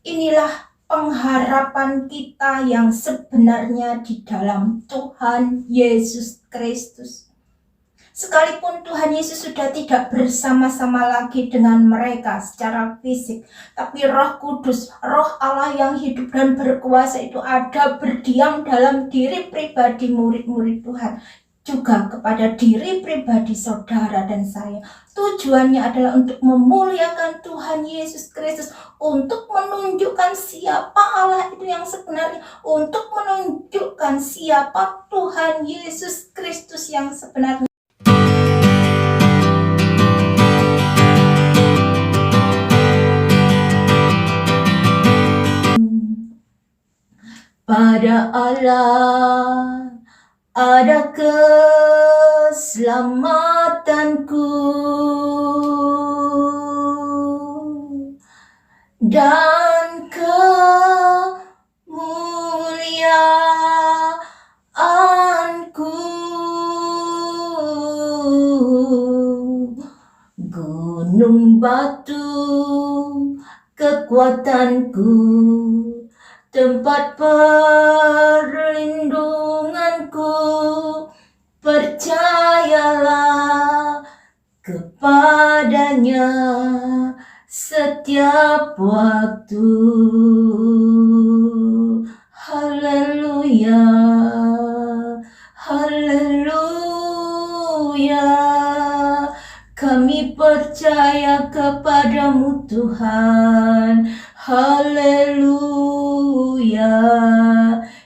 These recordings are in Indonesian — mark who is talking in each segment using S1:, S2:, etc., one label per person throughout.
S1: Inilah pengharapan kita yang sebenarnya di dalam Tuhan Yesus Kristus. Sekalipun Tuhan Yesus sudah tidak bersama-sama lagi dengan mereka secara fisik, tapi Roh Kudus, Roh Allah yang hidup dan berkuasa itu ada berdiam dalam diri pribadi murid-murid Tuhan, juga kepada diri pribadi saudara dan saya. Tujuannya adalah untuk memuliakan Tuhan Yesus Kristus, untuk menunjukkan siapa Allah itu yang sebenarnya, untuk menunjukkan siapa Tuhan Yesus Kristus yang sebenarnya. Pada Allah ada keselamatanku dan kemuliaanku. Gunung batu kekuatanku, tempat perlindunganku, percayalah kepadanya setiap waktu. Haleluya, haleluya, kami percaya kepadamu Tuhan. Haleluya.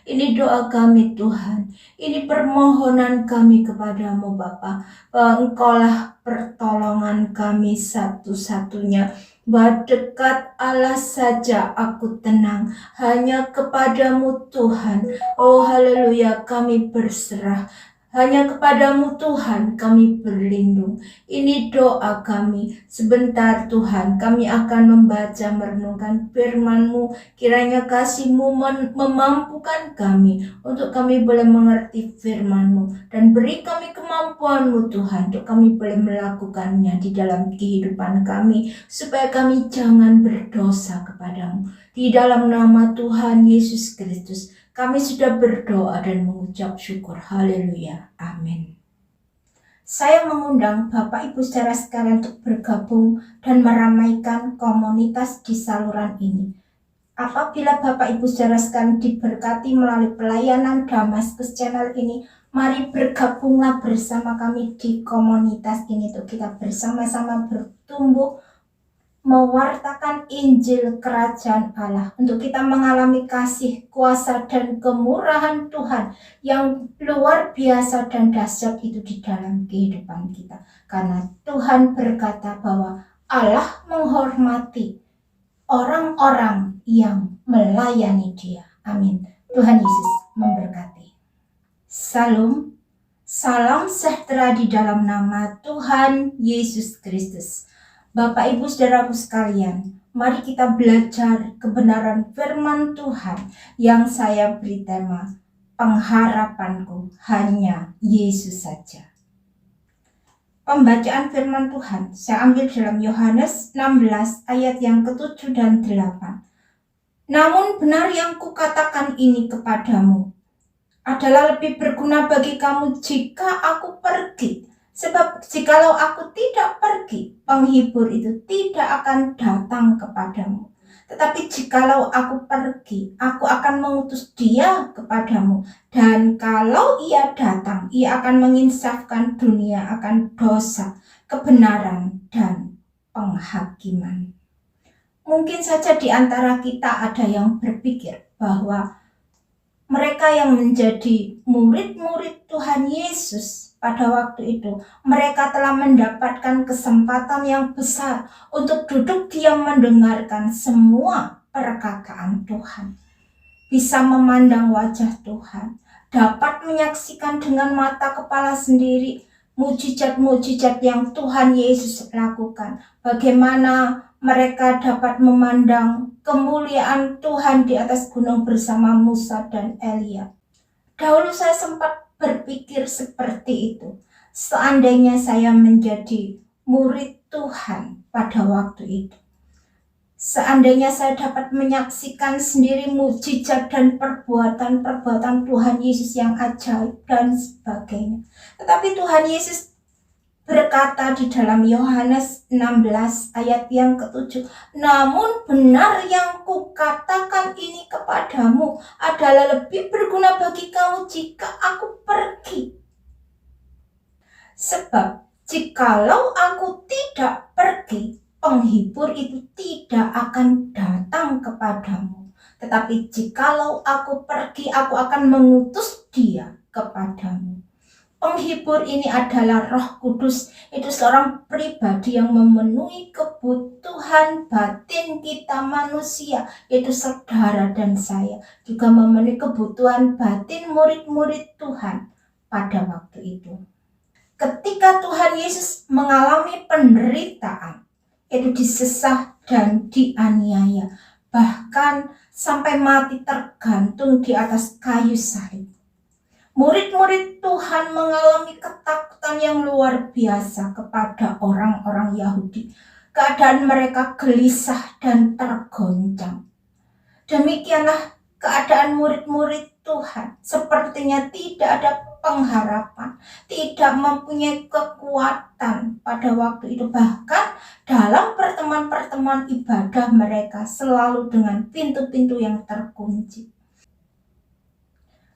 S1: Ini doa kami Tuhan. Ini permohonan kami kepadamu Bapa, bahwa Engkaulah pertolongan kami satu-satunya. Bahwa dekat Allah saja aku tenang, hanya kepadamu Tuhan. Oh haleluya, kami berserah. Hanya kepadamu Tuhan kami berlindung. Ini doa kami. Sebentar Tuhan, kami akan membaca merenungkan firman-Mu. Kiranya kasih-Mu memampukan kami untuk kami boleh mengerti firman-Mu. Dan beri kami kemampuan-Mu Tuhan, untuk kami boleh melakukannya di dalam kehidupan kami, supaya kami jangan berdosa kepadamu. Di dalam nama Tuhan Yesus Kristus, kami sudah berdoa dan mengucap syukur. Haleluya. Amin. Saya mengundang Bapak Ibu saudara sekalian untuk bergabung dan meramaikan komunitas di saluran ini. Apabila Bapak Ibu saudara sekalian diberkati melalui pelayanan Damaskus Channel ini, mari bergabunglah bersama kami di komunitas ini untuk kita bersama-sama bertumbuh, mewartakan Injil Kerajaan Allah, untuk kita mengalami kasih, kuasa, dan kemurahan Tuhan yang luar biasa dan dahsyat itu di dalam kehidupan kita. Karena Tuhan berkata bahwa Allah menghormati orang-orang yang melayani Dia. Amin. Tuhan Yesus memberkati. Salam, salam sejahtera di dalam nama Tuhan Yesus Kristus. Bapak Ibu saudaraku sekalian, mari kita belajar kebenaran firman Tuhan yang saya beri tema, pengharapanku hanya Yesus saja. Pembacaan firman Tuhan saya ambil dalam Yohanes 16 ayat yang ke-7 dan 8. Namun benar yang kukatakan ini kepadamu adalah lebih berguna bagi kamu jika aku pergi. Sebab jikalau aku tidak pergi, penghibur itu tidak akan datang kepadamu. Tetapi jikalau aku pergi, aku akan mengutus Dia kepadamu. Dan kalau Ia datang, Ia akan menginsafkan dunia akan dosa, kebenaran, dan penghakiman. Mungkin saja di antara kita ada yang berpikir bahwa mereka yang menjadi murid-murid Tuhan Yesus pada waktu itu, mereka telah mendapatkan kesempatan yang besar untuk duduk diam mendengarkan semua perkataan Tuhan. Bisa memandang wajah Tuhan, dapat menyaksikan dengan mata kepala sendiri mujizat-mujizat yang Tuhan Yesus lakukan. Bagaimana mereka dapat memandang kemuliaan Tuhan di atas gunung bersama Musa dan Elia. Dahulu saya sempat berpikir seperti itu. Seandainya saya menjadi murid Tuhan pada waktu itu, Seandainya saya dapat menyaksikan sendiri mukjizat dan perbuatan-perbuatan Tuhan Yesus yang ajaib dan sebagainya. Tetapi Tuhan Yesus berkata di dalam Yohanes 16 ayat yang ke-7, namun benar yang kukatakan ini kepadamu adalah lebih berguna bagi kamu jika aku pergi. Sebab jikalau aku tidak pergi, penghibur itu tidak akan datang kepadamu. Tetapi jikalau aku pergi, aku akan mengutus dia kepadamu. Penghibur ini adalah Roh Kudus. Itu seorang pribadi yang memenuhi kebutuhan batin kita manusia, yaitu saudara dan saya. Juga memenuhi kebutuhan batin murid-murid Tuhan pada waktu itu. Ketika Tuhan Yesus mengalami penderitaan, yaitu disesah dan dianiaya, bahkan sampai mati tergantung di atas kayu salib. Murid-murid Tuhan mengalami ketakutan yang luar biasa kepada orang-orang Yahudi. Keadaan mereka gelisah dan tergoncang. Demikianlah keadaan murid-murid Tuhan. Sepertinya tidak ada pengharapan, tidak mempunyai kekuatan pada waktu itu. Bahkan dalam pertemuan-pertemuan ibadah mereka selalu dengan pintu-pintu yang terkunci.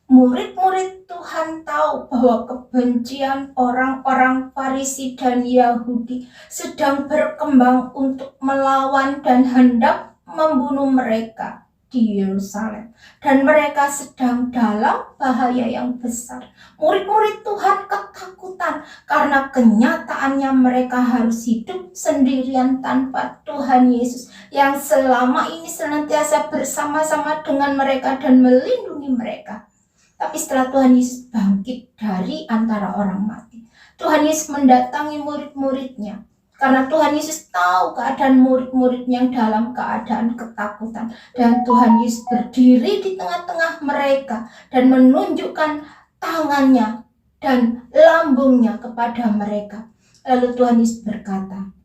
S1: Murid-murid Tuhan tahu bahwa kebencian orang-orang Farisi dan Yahudi sedang berkembang untuk melawan dan hendak membunuh mereka di Yerusalem. Dan mereka sedang dalam bahaya yang besar. Murid-murid Tuhan ketakutan karena kenyataannya mereka harus hidup sendirian tanpa Tuhan Yesus yang selama ini senantiasa bersama-sama dengan mereka dan melindungi mereka. Tapi setelah Tuhan Yesus bangkit dari antara orang mati, Tuhan Yesus mendatangi murid-muridnya. Karena Tuhan Yesus tahu keadaan murid-muridnya yang dalam keadaan ketakutan. Dan Tuhan Yesus berdiri di tengah-tengah mereka dan menunjukkan tangannya dan lambungnya kepada mereka. Lalu Tuhan Yesus berkata,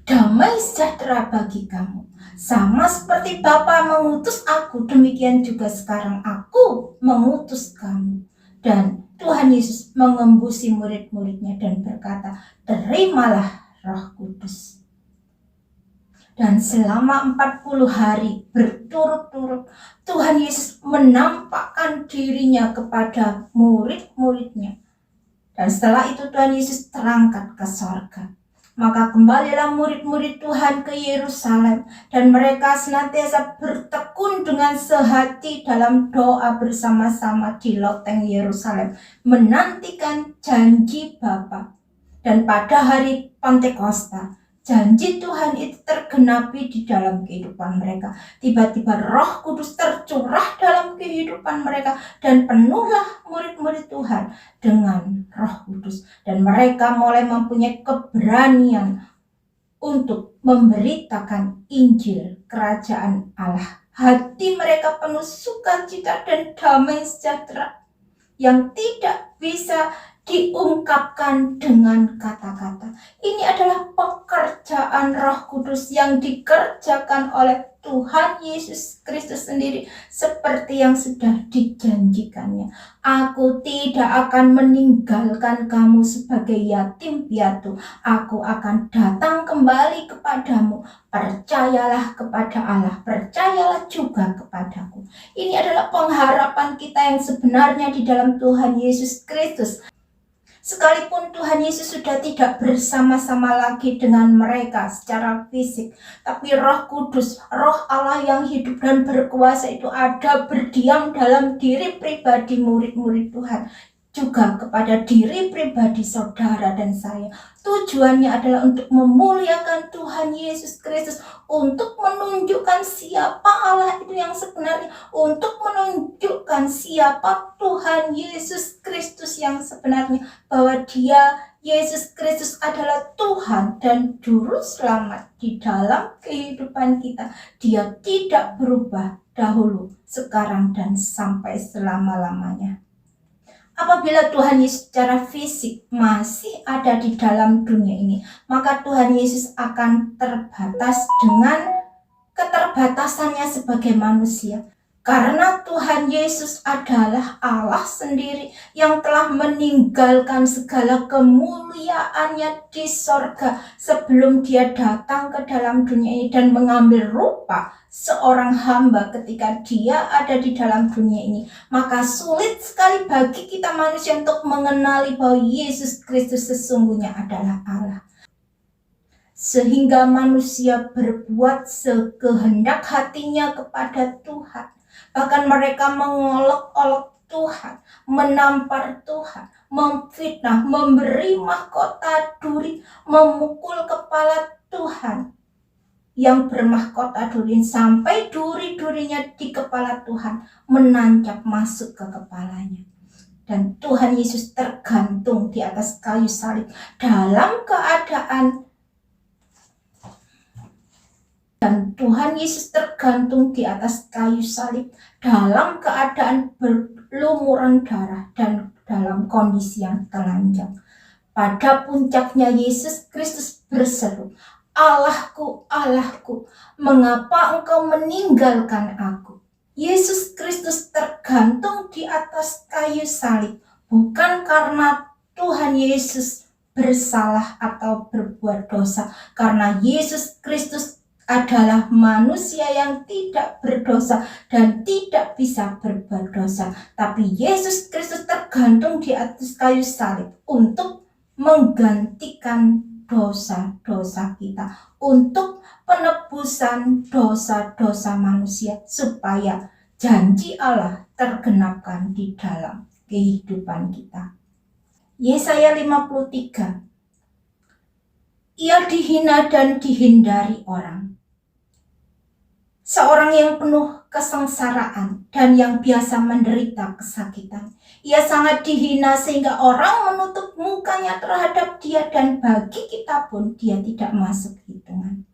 S1: damai sejahtera bagi kamu. Sama seperti Bapa mengutus aku, demikian juga sekarang aku mengutus kamu. Dan Tuhan Yesus mengembusi murid-muridnya dan berkata, terimalah Roh Kudus. Dan selama 40 hari berturut-turut Tuhan Yesus menampakkan dirinya kepada murid-muridnya. Dan setelah itu Tuhan Yesus terangkat ke sorga. Maka kembalilah murid-murid Tuhan ke Yerusalem dan mereka senantiasa bertekun dengan sehati dalam doa bersama-sama di loteng Yerusalem menantikan janji Bapa. Dan pada hari Pentakosta, janji Tuhan itu tergenapi di dalam kehidupan mereka. Tiba-tiba Roh Kudus tercurah dalam kehidupan mereka dan penuhlah murid-murid Tuhan dengan Roh Kudus. Dan mereka mulai mempunyai keberanian untuk memberitakan Injil Kerajaan Allah. Hati mereka penuh sukacita dan damai sejahtera yang tidak bisa diungkapkan dengan kata-kata. Ini adalah pekerjaan Roh Kudus yang dikerjakan oleh Tuhan Yesus Kristus sendiri seperti yang sudah dijanjikannya. Aku tidak akan meninggalkan kamu sebagai yatim piatu. Aku akan datang kembali kepadamu. Percayalah kepada Allah, percayalah juga kepadaku. Ini adalah pengharapan kita yang sebenarnya di dalam Tuhan Yesus Kristus. Sekalipun Tuhan Yesus sudah tidak bersama-sama lagi dengan mereka secara fisik, tapi Roh Kudus, Roh Allah yang hidup dan berkuasa itu ada berdiam dalam diri pribadi murid-murid Tuhan, juga kepada diri pribadi saudara dan saya. Tujuannya adalah untuk memuliakan Tuhan Yesus Kristus, untuk menunjukkan siapa Allah itu yang sebenarnya, untuk menunjukkan siapa Tuhan Yesus Kristus yang sebenarnya, bahwa Dia Yesus Kristus adalah Tuhan dan Juru Selamat di dalam kehidupan kita. Dia tidak berubah dahulu, sekarang, dan sampai selama-lamanya. Apabila Tuhan Yesus secara fisik masih ada di dalam dunia ini, maka Tuhan Yesus akan terbatas dengan keterbatasannya sebagai manusia. Karena Tuhan Yesus adalah Allah sendiri yang telah meninggalkan segala kemuliaannya di sorga sebelum dia datang ke dalam dunia ini dan mengambil rupa seorang hamba ketika dia ada di dalam dunia ini. Maka sulit sekali bagi kita manusia untuk mengenali bahwa Yesus Kristus sesungguhnya adalah Allah. Sehingga manusia berbuat sekehendak hatinya kepada Tuhan. Bahkan mereka mengolok-olok Tuhan, menampar Tuhan, memfitnah, memberi mahkota duri, memukul kepala Tuhan yang bermahkota duri, sampai duri-durinya di kepala Tuhan menancap masuk ke kepalanya. Dan Tuhan Yesus tergantung di atas kayu salib dalam keadaan Tuhan Yesus tergantung di atas kayu salib dalam keadaan berlumuran darah dan dalam kondisi yang telanjang. Pada puncaknya Yesus Kristus berseru, "Allahku, Allahku, mengapa engkau meninggalkan aku?" Yesus Kristus tergantung di atas kayu salib bukan karena Tuhan Yesus bersalah atau berbuat dosa, karena Yesus Kristus adalah manusia yang tidak berdosa dan tidak bisa berbuat dosa. Tapi Yesus Kristus tergantung di atas kayu salib untuk menggantikan dosa-dosa kita, untuk penebusan dosa-dosa manusia, supaya janji Allah tergenapkan di dalam kehidupan kita. Yesaya 53. Ia dihina dan dihindari orang. Seorang yang penuh kesengsaraan dan yang biasa menderita kesakitan. Ia sangat dihina sehingga orang menutup mukanya terhadap dia, dan bagi kita pun dia tidak masuk hitungan.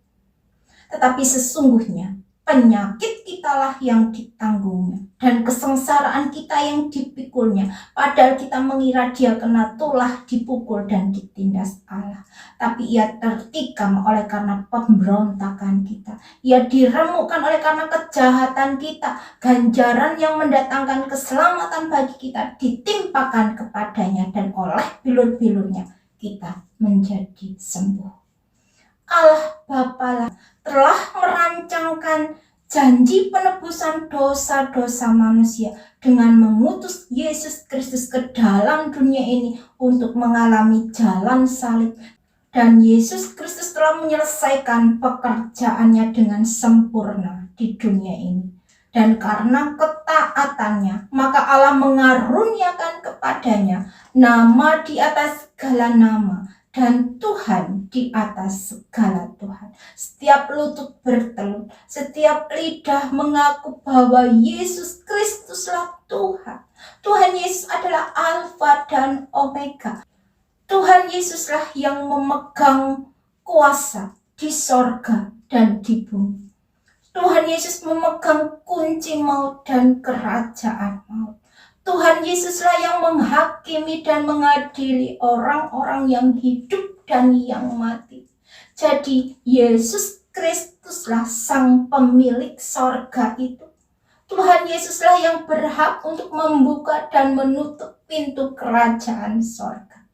S1: Tetapi sesungguhnya penyakit kitalah yang ditanggungnya dan kesengsaraan kita yang dipikulnya. Padahal kita mengira dia kena tulah, dipukul dan ditindas Allah. Tapi ia tertikam oleh karena pemberontakan kita. Ia diremukkan oleh karena kejahatan kita. Ganjaran yang mendatangkan keselamatan bagi kita ditimpakan kepadanya, dan oleh bilur-bilurnya kita menjadi sembuh. Allah Bapa telah merancangkan janji penebusan dosa-dosa manusia dengan mengutus Yesus Kristus ke dalam dunia ini untuk mengalami jalan salib. Dan Yesus Kristus telah menyelesaikan pekerjaannya dengan sempurna di dunia ini. Dan karena ketaatannya, maka Allah mengaruniakan kepadanya nama di atas segala nama, dan Tuhan di atas segala Tuhan. Setiap lutut bertelut, setiap lidah mengaku bahwa Yesus Kristuslah Tuhan. Tuhan Yesus adalah Alfa dan Omega. Tuhan Yesuslah yang memegang kuasa di sorga dan di bumi. Tuhan Yesus memegang kunci maut dan kerajaan maut. Tuhan Yesuslah yang menghakimi dan mengadili orang-orang yang hidup dan yang mati. Jadi Yesus Kristuslah sang pemilik sorga itu. Tuhan Yesuslah yang berhak untuk membuka dan menutup pintu kerajaan sorga.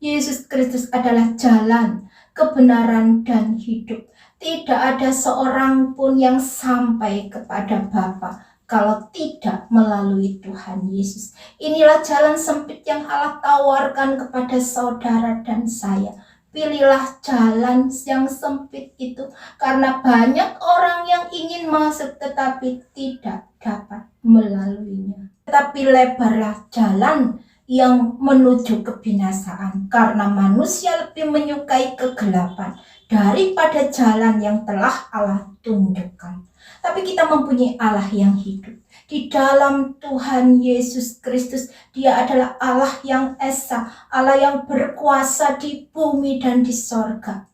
S1: Yesus Kristus adalah jalan, kebenaran, dan hidup. Tidak ada seorang pun yang sampai kepada Bapa kalau tidak melalui Tuhan Yesus. Inilah jalan sempit yang Allah tawarkan kepada saudara dan saya. Pilihlah jalan yang sempit itu, karena banyak orang yang ingin masuk tetapi tidak dapat melaluinya. Tetapi lebarlah jalan yang menuju kebinasaan, karena manusia lebih menyukai kegelapan daripada jalan yang telah Allah tunjukkan. Tapi kita mempunyai Allah yang hidup. Di dalam Tuhan Yesus Kristus, Dia adalah Allah yang esa, Allah yang berkuasa di bumi dan di sorga.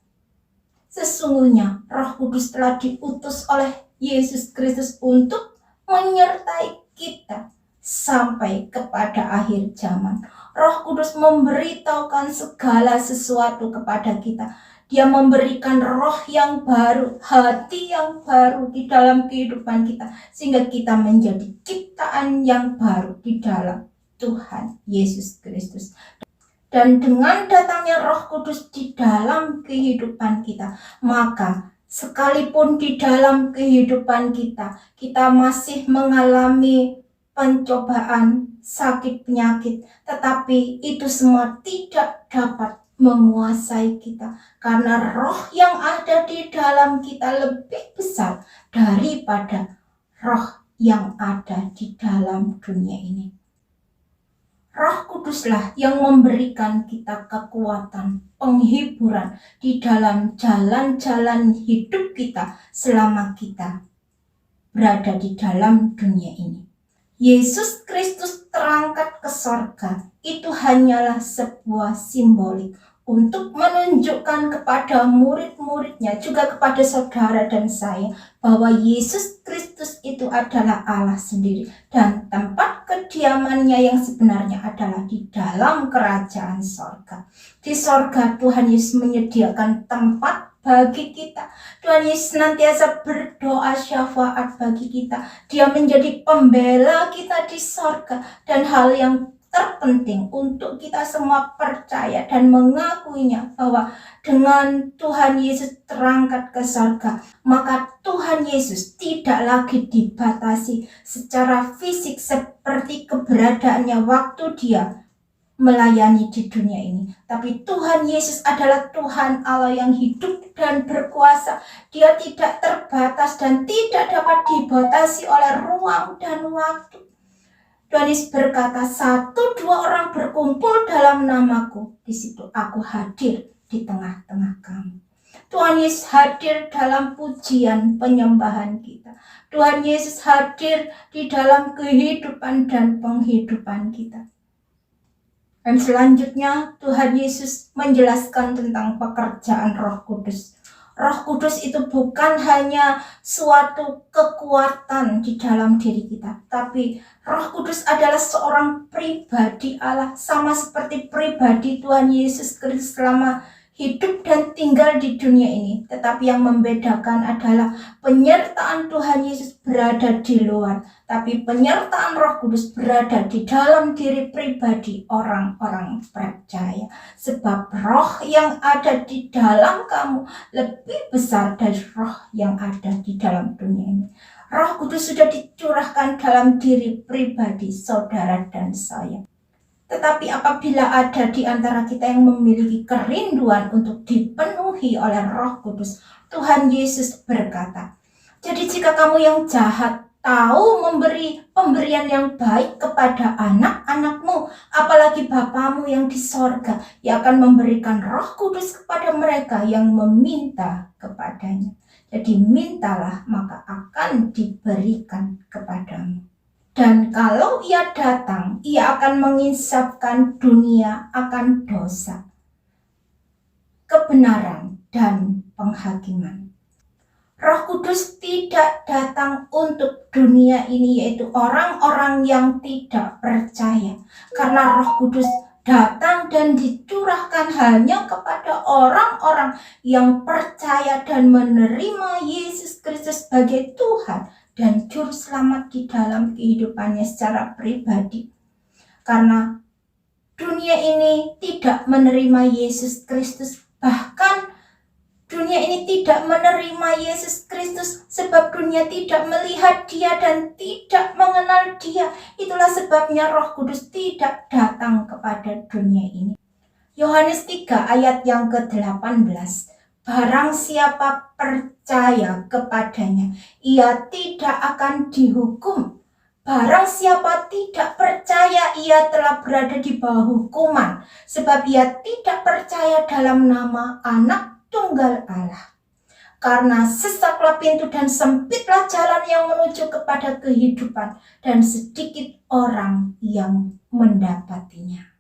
S1: Sesungguhnya Roh Kudus telah diutus oleh Yesus Kristus untuk menyertai kita, sampai kepada akhir zaman. Roh Kudus memberitahukan segala sesuatu kepada kita. Dia memberikan roh yang baru, hati yang baru di dalam kehidupan kita, sehingga kita menjadi ciptaan yang baru di dalam Tuhan Yesus Kristus. Dan dengan datangnya Roh Kudus di dalam kehidupan kita, maka sekalipun di dalam kehidupan kita masih mengalami pencobaan, sakit, penyakit, tetapi itu semua tidak dapat menguasai kita, karena roh yang ada di dalam kita lebih besar daripada roh yang ada di dalam dunia ini. Roh Kuduslah yang memberikan kita kekuatan, penghiburan di dalam jalan-jalan hidup kita selama kita berada di dalam dunia ini. Yesus Kristus terangkat ke sorga itu hanyalah sebuah simbolik untuk menunjukkan kepada murid-muridnya, juga kepada saudara dan saya, bahwa Yesus Kristus itu adalah Allah sendiri, dan tempat kediamannya yang sebenarnya adalah di dalam kerajaan sorga. Di sorga Tuhan Yesus menyediakan tempat bagi kita. Tuhan Yesus senantiasa berdoa syafaat bagi kita. Dia menjadi pembela kita di sorga, dan hal yang terpenting untuk kita semua percaya dan mengakuinya bahwa dengan Tuhan Yesus terangkat ke surga, maka Tuhan Yesus tidak lagi dibatasi secara fisik seperti keberadaannya waktu dia melayani di dunia ini. Tapi Tuhan Yesus adalah Tuhan Allah yang hidup dan berkuasa. Dia tidak terbatas dan tidak dapat dibatasi oleh ruang dan waktu. Tuhan Yesus berkata, 1-2 orang berkumpul dalam namaku, di situ aku hadir di tengah-tengah kamu. Tuhan Yesus hadir dalam pujian penyembahan kita. Tuhan Yesus hadir di dalam kehidupan dan penghidupan kita. Dan selanjutnya Tuhan Yesus menjelaskan tentang pekerjaan Roh Kudus. Roh Kudus itu bukan hanya suatu kekuatan di dalam diri kita, tapi Roh Kudus adalah seorang pribadi Allah, sama seperti pribadi Tuhan Yesus Kristus selama hidup dan tinggal di dunia ini. Tetapi yang membedakan adalah penyertaan Tuhan Yesus berada di luar, tapi penyertaan Roh Kudus berada di dalam diri pribadi orang-orang percaya. Sebab roh yang ada di dalam kamu lebih besar dari roh yang ada di dalam dunia ini. Roh Kudus sudah dicurahkan dalam diri pribadi saudara dan saya. Tetapi apabila ada di antara kita yang memiliki kerinduan untuk dipenuhi oleh Roh Kudus, Tuhan Yesus berkata, jadi jika kamu yang jahat tahu memberi pemberian yang baik kepada anak-anakmu, apalagi Bapamu yang di sorga, ia akan memberikan Roh Kudus kepada mereka yang meminta kepadanya. Jadi mintalah maka akan diberikan kepadamu. Dan kalau ia datang, ia akan menginsafkan dunia akan dosa, kebenaran, dan penghakiman. Roh Kudus tidak datang untuk dunia ini, yaitu orang-orang yang tidak percaya. Karena Roh Kudus datang dan dicurahkan hanya kepada orang-orang yang percaya dan menerima Yesus Kristus sebagai Tuhan dan juru selamat di dalam kehidupannya secara pribadi. Karena dunia ini tidak menerima Yesus Kristus, bahkan dunia ini tidak menerima Yesus Kristus sebab dunia tidak melihat dia dan tidak mengenal dia. Itulah sebabnya Roh Kudus tidak datang kepada dunia ini. Yohanes 3 ayat yang ke-18. Barang siapa percaya kepadanya, ia tidak akan dihukum. Barang siapa tidak percaya, ia telah berada di bawah hukuman, sebab ia tidak percaya dalam nama Anak Tunggal Allah. Karena sesaklah pintu dan sempitlah jalan yang menuju kepada kehidupan, dan sedikit orang yang mendapatinya.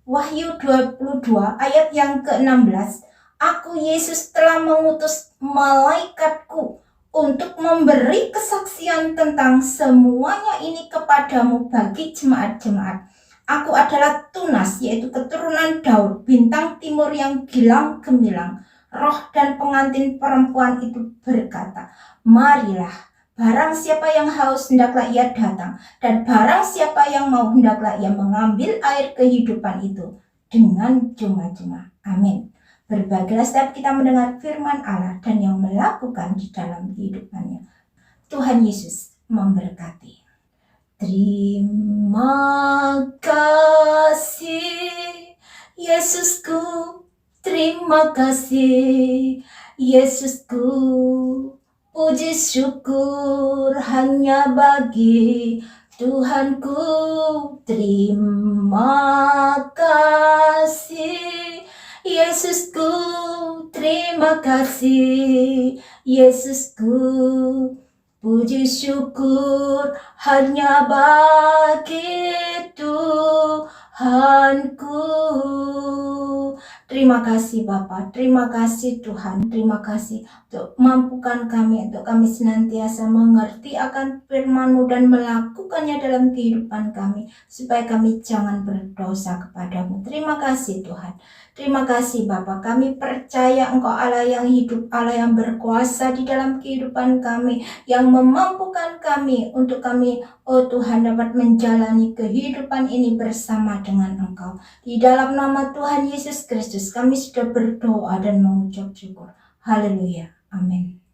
S1: Wahyu 22 ayat yang ke-16. Aku Yesus telah mengutus malaikatku untuk memberi kesaksian tentang semuanya ini kepadamu bagi jemaat-jemaat. Aku adalah Tunas, yaitu keturunan Daud, bintang timur yang gilang gemilang. Roh dan pengantin perempuan itu berkata, marilah, barang siapa yang haus hendaklah ia datang, dan barang siapa yang mau hendaklah ia mengambil air kehidupan itu dengan cuma-cuma. Amin. Berbagailah setiap kita mendengar firman Allah dan yang melakukan di dalam kehidupannya. Tuhan Yesus memberkati. Terima kasih Yesusku, terima kasih Yesusku. Puji syukur hanya bagi Tuhanku. Terima kasih Yesusku, terima kasih Yesusku. Puji syukur hanya bagi Tuhanku. Terima kasih Bapa, terima kasih Tuhan, terima kasih untuk mampukan kami, untuk kami senantiasa mengerti akan firman-Mu dan melakukannya dalam kehidupan kami, supaya kami jangan berdosa kepadamu. Terima kasih Tuhan, terima kasih Bapa, kami percaya Engkau Allah yang hidup, Allah yang berkuasa di dalam kehidupan kami, yang memampukan kami untuk kami, oh Tuhan, dapat menjalani kehidupan ini bersama dengan Engkau. Di dalam nama Tuhan Yesus Kristus kami sudah berdoa dan mengucap syukur. Haleluya. Amin.